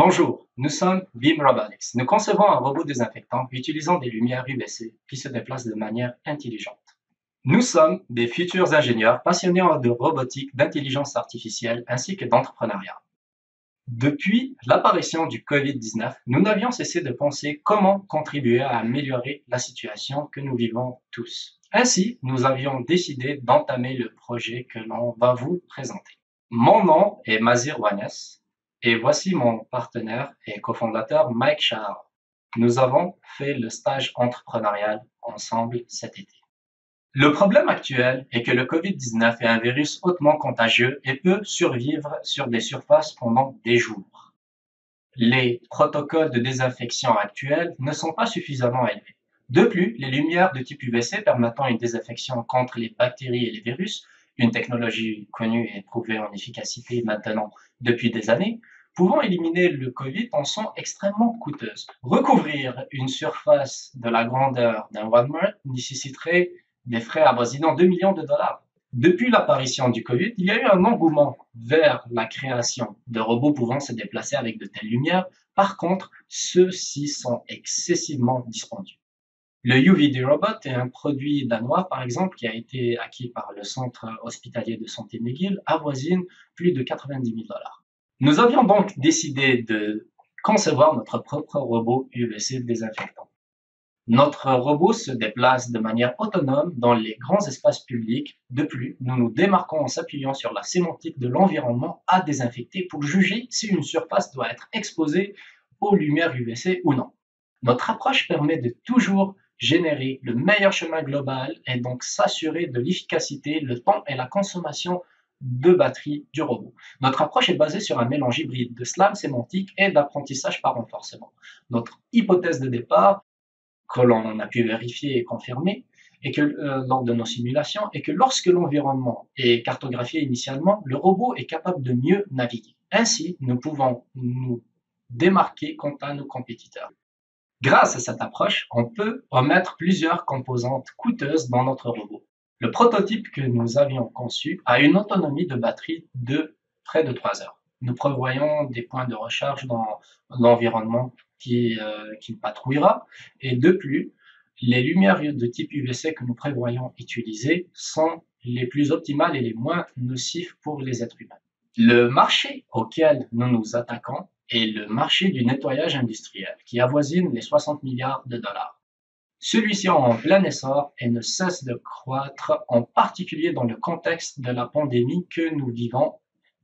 Bonjour, nous sommes Beam Robotics. Nous concevons un robot désinfectant utilisant des lumières UVC qui se déplacent de manière intelligente. Nous sommes des futurs ingénieurs passionnés de robotique, d'intelligence artificielle ainsi que d'entrepreneuriat. Depuis l'apparition du Covid-19, nous n'avions cessé de penser comment contribuer à améliorer la situation que nous vivons tous. Ainsi, nous avions décidé d'entamer le projet que l'on va vous présenter. Mon nom est Mazir Wanes et voici mon partenaire et cofondateur Mike Shahar. Nous avons fait le stage entrepreneurial ensemble cet été. Le problème actuel est que le Covid-19 est un virus hautement contagieux et peut survivre sur des surfaces pendant des jours. Les protocoles de désinfection actuels ne sont pas suffisamment élevés. De plus, les lumières de type UVC permettant une désinfection contre les bactéries et les virus, une technologie connue et prouvée en efficacité maintenant depuis des années, pouvant éliminer le Covid en sont extrêmement coûteuses. Recouvrir une surface de la grandeur d'un Walmart nécessiterait des frais avoisinant 2 millions de dollars. Depuis l'apparition du Covid, il y a eu un engouement vers la création de robots pouvant se déplacer avec de telles lumières. Par contre, ceux-ci sont excessivement dispendieux. Le UVD Robot est un produit danois, par exemple, qui a été acquis par le centre hospitalier de santé McGill, avoisine plus de 90 000 dollars. Nous avions donc décidé de concevoir notre propre robot UVC désinfectant. Notre robot se déplace de manière autonome dans les grands espaces publics. De plus, nous nous démarquons en s'appuyant sur la sémantique de l'environnement à désinfecter pour juger si une surface doit être exposée aux lumières UVC ou non. Notre approche permet de toujours générer le meilleur chemin global et donc s'assurer de l'efficacité, le temps et la consommation de batterie du robot. Notre approche est basée sur un mélange hybride de SLAM sémantique et d'apprentissage par renforcement. Notre hypothèse de départ, que l'on a pu vérifier et confirmer, et que lors de nos simulations, est que lorsque l'environnement est cartographié initialement, le robot est capable de mieux naviguer. Ainsi, nous pouvons nous démarquer quant à nos compétiteurs. Grâce à cette approche, on peut omettre plusieurs composantes coûteuses dans notre robot. Le prototype que nous avions conçu a une autonomie de batterie de près de 3 heures. Nous prévoyons des points de recharge dans l'environnement qu'il patrouillera. Et de plus, les lumières de type UVC que nous prévoyons utiliser sont les plus optimales et les moins nocives pour les êtres humains. Le marché auquel nous nous attaquons est le marché du nettoyage industriel, qui avoisine les 60 milliards de dollars. Celui-ci est en plein essor et ne cesse de croître, en particulier dans le contexte de la pandémie que nous vivons,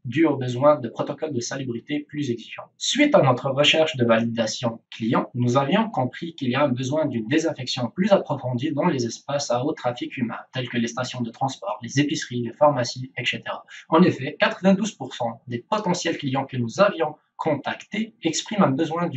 dû aux besoins de protocoles de salubrité plus exigeants. Suite à notre recherche de validation client, nous avions compris qu'il y a un besoin d'une désinfection plus approfondie dans les espaces à haut trafic humain, tels que les stations de transport, les épiceries, les pharmacies, etc. En effet, 92% des potentiels clients que nous avions contactés expriment un besoin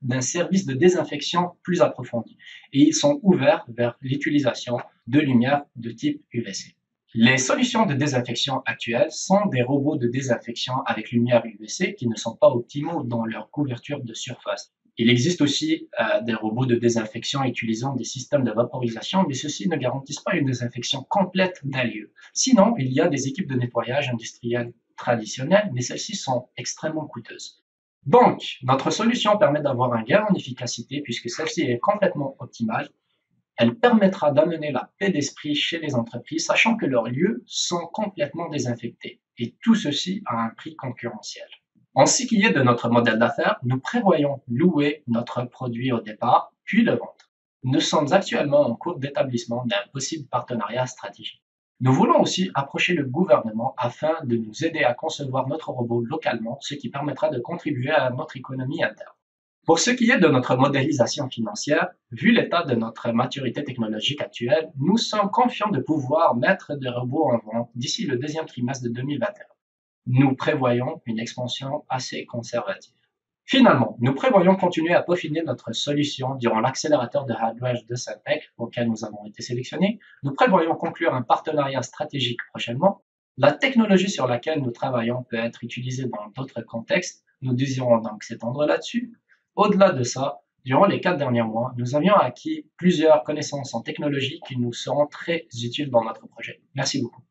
d'un service de désinfection plus approfondi et ils sont ouverts vers l'utilisation de lumières de type UVC. Les solutions de désinfection actuelles sont des robots de désinfection avec lumière UVC qui ne sont pas optimaux dans leur couverture de surface. Il existe aussi des robots de désinfection utilisant des systèmes de vaporisation, mais ceux-ci ne garantissent pas une désinfection complète d'un lieu. Sinon, il y a des équipes de nettoyage industriel traditionnelles, mais celles-ci sont extrêmement coûteuses. Donc, notre solution permet d'avoir un gain en efficacité puisque celle-ci est complètement optimale. Elle permettra d'amener la paix d'esprit chez les entreprises, sachant que leurs lieux sont complètement désinfectés, et tout ceci à un prix concurrentiel. En ce qui est de notre modèle d'affaires, nous prévoyons louer notre produit au départ, puis le vendre. Nous sommes actuellement en cours d'établissement d'un possible partenariat stratégique. Nous voulons aussi approcher le gouvernement afin de nous aider à concevoir notre robot localement, ce qui permettra de contribuer à notre économie interne. Pour ce qui est de notre modélisation financière, vu l'état de notre maturité technologique actuelle, nous sommes confiants de pouvoir mettre des robots en vente d'ici le deuxième trimestre de 2021. Nous prévoyons une expansion assez conservative. Finalement, nous prévoyons continuer à peaufiner notre solution durant l'accélérateur de hardware de Syntec auquel nous avons été sélectionnés. Nous prévoyons conclure un partenariat stratégique prochainement. La technologie sur laquelle nous travaillons peut être utilisée dans d'autres contextes. Nous désirons donc s'étendre là-dessus. Au-delà de ça, durant les 4 derniers mois, nous avions acquis plusieurs connaissances en technologie qui nous seront très utiles dans notre projet. Merci beaucoup.